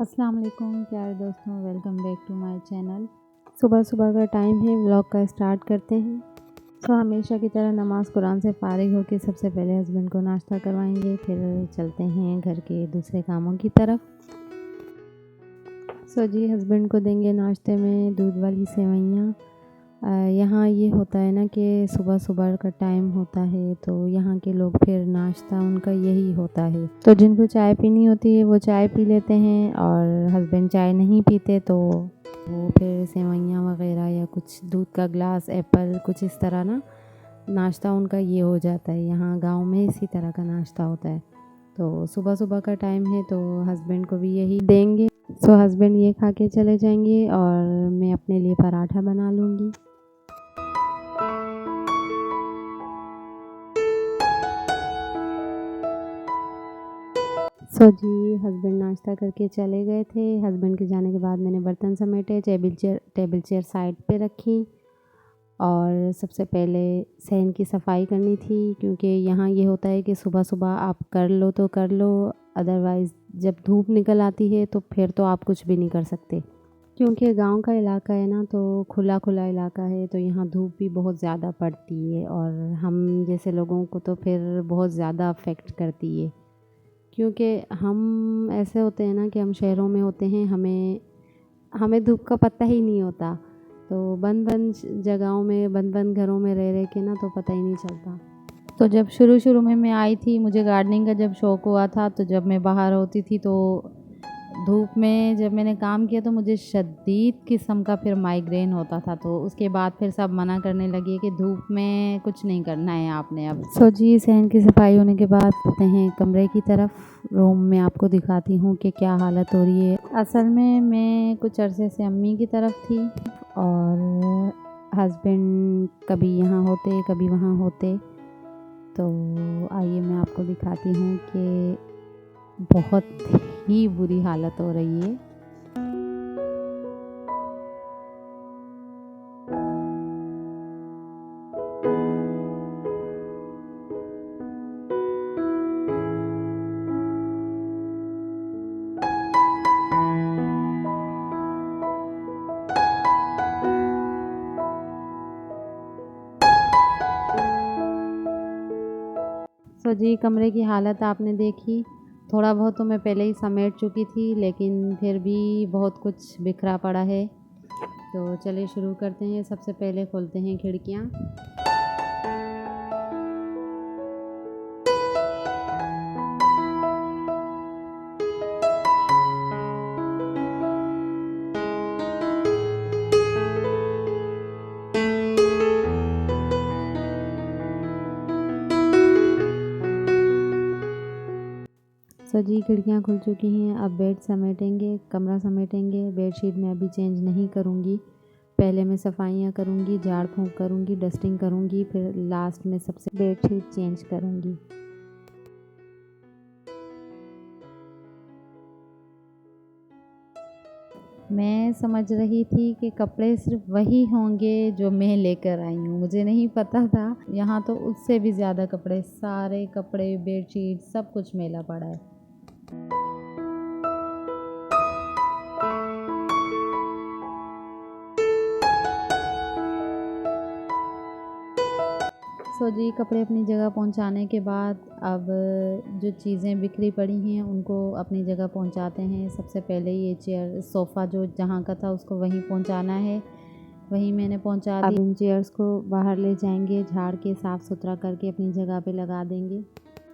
अस्सलाम वालेकुम प्यारे दोस्तों, welcome back to my channel. सुबह सुबह का टाइम है, व्लॉग का स्टार्ट करते हैं। तो हमेशा की तरह नमाज कुरान से फारिग होकर सबसे पहले हस्बैंड को नाश्ता करवाएंगे, फिर चलते हैं घर के दूसरे कामों की तरफ। जी हस्बैंड को देंगे नाश्ते में दूध वाली सेवइयाँ। यहाँ ये होता है ना कि सुबह सुबह का टाइम होता है, तो यहाँ के लोग फिर नाश्ता उनका यही होता है। तो जिनको चाय पीनी होती है वो चाय पी लेते हैं, और हस्बैंड चाय नहीं पीते तो वो फिर सेवइयाँ वगैरह या कुछ दूध का ग्लास, एप्पल, कुछ इस तरह ना नाश्ता उनका ये हो जाता है। यहाँ गांव में इसी तरह का नाश्ता होता है। तो सुबह सुबह का टाइम है तो हस्बैंड को भी यही देंगे। हस्बैंड ये खा के चले जाएंगे और मैं अपने लिए पराठा बना लूँगी। जी हस्बैंड नाश्ता करके चले गए थे। हस्बैंड के जाने के बाद मैंने बर्तन समेटे, टेबल चेयर साइड पे रखी, और सबसे पहले सहन की सफाई करनी थी, क्योंकि यहाँ ये होता है कि सुबह सुबह आप कर लो तो कर लो, अदरवाइज़ जब धूप निकल आती है तो फिर तो आप कुछ भी नहीं कर सकते। क्योंकि गांव का इलाका है ना, तो खुला खुला इलाका है, तो यहाँ धूप भी बहुत ज़्यादा पड़ती है और हम जैसे लोगों को तो फिर बहुत ज़्यादा अफेक्ट करती है। क्योंकि हम ऐसे होते हैं ना कि हम शहरों में होते हैं, हमें हमें धूप का पता ही नहीं होता। तो बंद बंद जगहों में, बंद बंद घरों में रह रह के ना तो पता ही नहीं चलता। तो जब शुरू शुरू में मैं आई थी, मुझे गार्डनिंग का जब शौक़ हुआ था, तो जब मैं बाहर होती थी तो धूप में जब मैंने काम किया तो मुझे शदीद किस्म का फिर माइग्रेन होता था। तो उसके बाद फिर सब मना करने लगे कि धूप में कुछ नहीं करना है आपने अब। जी सहन की सफाई होने के बाद आते हैं कमरे की तरफ। रूम में आपको दिखाती हूँ कि क्या हालत हो रही है। असल में मैं कुछ अरसे से अम्मी की तरफ थी, और हस्बैंड कभी यहाँ होते कभी वहाँ होते। तो आइए मैं आपको दिखाती हूँ कि बहुत ही बुरी हालत हो रही है। जी कमरे की हालत आपने देखी। थोड़ा बहुत तो मैं पहले ही समेट चुकी थी, लेकिन फिर भी बहुत कुछ बिखरा पड़ा है। तो चलिए शुरू करते हैं। सबसे पहले खोलते हैं खिड़कियाँ। जी खिड़कियाँ खुल चुकी हैं। अब बेड समेटेंगे, कमरा समेटेंगे। बेडशीट मैं अभी चेंज नहीं करूँगी, पहले मैं सफाइयाँ करूँगी, झाड़ फूँक करूँगी, डस्टिंग करूँगी, फिर लास्ट में सबसे बेडशीट चेंज करूँगी। मैं समझ रही थी कि कपड़े सिर्फ वही होंगे जो मैं लेकर आई हूँ, मुझे नहीं पता था यहाँ तो उससे भी ज़्यादा कपड़े, सारे कपड़े, बेडशीट, सब कुछ मेला पड़ा है। जी कपड़े अपनी जगह पहुंचाने के बाद अब जो चीज़ें बिखरी पड़ी हैं उनको अपनी जगह पहुंचाते हैं। सबसे पहले ये चेयर, सोफ़ा जो जहाँ का था उसको वहीं पहुंचाना है, वहीं मैंने पहुंचा दी। अब इन चेयर्स को बाहर ले जाएंगे, झाड़ के साफ़ सुथरा करके अपनी जगह पे लगा देंगे।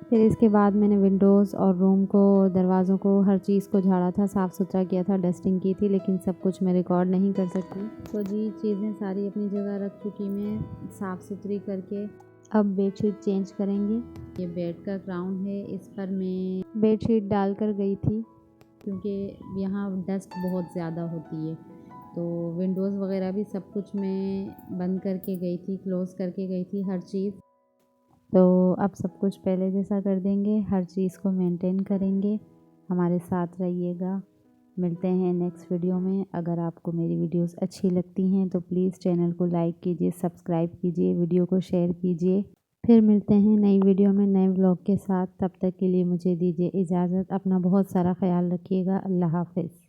फिर इसके बाद मैंने विंडोज़ और रूम को, दरवाज़ों को, हर चीज़ को झाड़ा था, साफ़ सुथरा किया था, डस्टिंग की थी, लेकिन सब कुछ मैं रिकॉर्ड नहीं कर सकती। जी चीज़ें सारी अपनी जगह रख चुकी मैं, साफ़ सुथरी करके। अब बेडशीट चेंज करेंगे। ये बेड का क्राउन है, इस पर मैं बेडशीट डालकर गई थी, क्योंकि यहाँ डस्ट बहुत ज़्यादा होती है। तो विंडोज़ वगैरह भी सब कुछ मैं बंद करके गई थी, क्लोज़ करके गई थी हर चीज़। तो अब सब कुछ पहले जैसा कर देंगे, हर चीज़ को मेंटेन करेंगे। हमारे साथ रहिएगा। मिलते हैं नेक्स्ट वीडियो में। अगर आपको मेरी वीडियोस अच्छी लगती हैं तो प्लीज़ चैनल को लाइक कीजिए, सब्सक्राइब कीजिए, वीडियो को शेयर कीजिए। फिर मिलते हैं नई वीडियो में नए व्लॉग के साथ। तब तक के लिए मुझे दीजिए इजाज़त। अपना बहुत सारा ख़्याल रखिएगा। अल्लाह हाफ़िज़।